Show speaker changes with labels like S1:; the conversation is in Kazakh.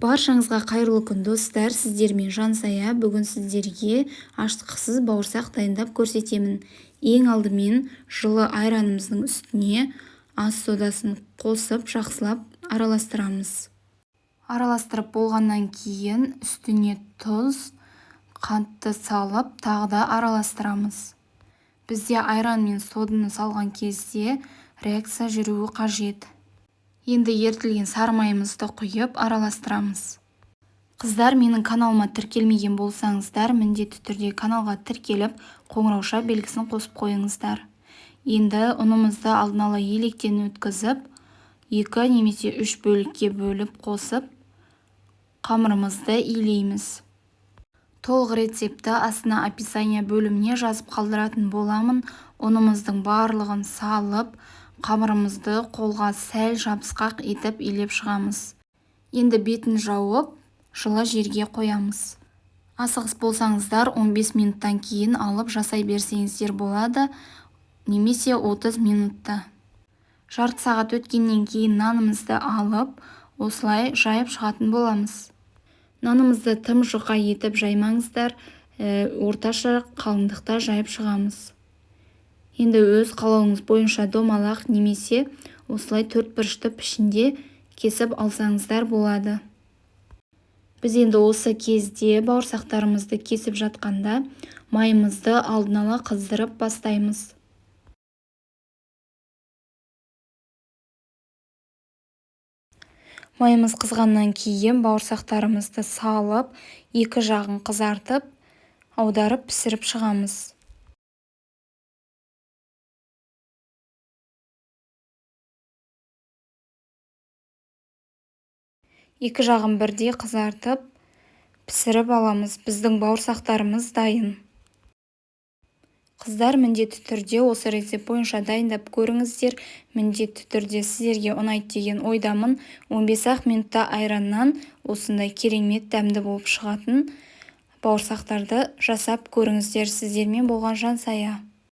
S1: Баршаңызға қайырлы күн достар, сіздермен Жансая. Бүгін сіздерге аштықсыз бауырсақ дайындап көрсетемін. Ең алдымен жылы айранымыздың үстіне ас содасын қосып жақсылап араластырамыз. Араластырып болғаннан кейін үстіне тұз, қантты салып тағы да араластырамыз. Бізде айран мен соданы салған кезде реакция жүруі қажет. Енді ертілген сары майымызды құйып араластырамыз. Қыздар, менің каналыма тіркелмеген болсаңыздар, міндетті түрде каналға тіркеліп, қоңырауша белгісін қосып қойыңыздар. Енді ұнымызды алдын ала електен өткізіп, 2 немесе 3 бөлікке бөліп қосып, қамырымызды илейміз. Толық рецепті астына описание бөліміне жазып қалдыратын боламын. Ұнымыздың барлығын салып, қамырымызды қолға сәл жабысқақ етіп илеп шығамыз. Енді бетін жауып, жылы жерге қоямыз. Асығыс болсаңыздар 15 минуттан кейін алып жасай берсеңіздер болады, немесе 30 минутта. Жарты сағат өткеннен кейін нанымызды алып, осылай жайып шығатын боламыз. Нанымызды тым жұқа етіп жаймаңыздар, орташа қалыңдықта жайып шығамыз. Енді өз қалауыңыз бойынша домалақ немесе осылай 4 бұрышты пішінде кесіп алсаңыздар болады. Біз енді осы кезде бауырсақтарымызды кесіп жатқанда майымызды алдын ала қыздырып бастаймыз. Майымыз қызғаннан кейін бауырсақтарымызды салып, екі жағын қызартып, аударып пісіріп шығамыз. Екі жағын бірдей қызартып, пісіріп аламыз. Біздің бауырсақтарымыз дайын. Қыздар, міндетті түрде осы рецепт бойынша дайындап көріңіздер. Міндетті түрде сіздерге ұнайды деген ойдамын. 15 минутта айраннан осындай керемет дәмді болып шығатын бауырсақтарды жасап көріңіздер. Сіздермен болған Жансая.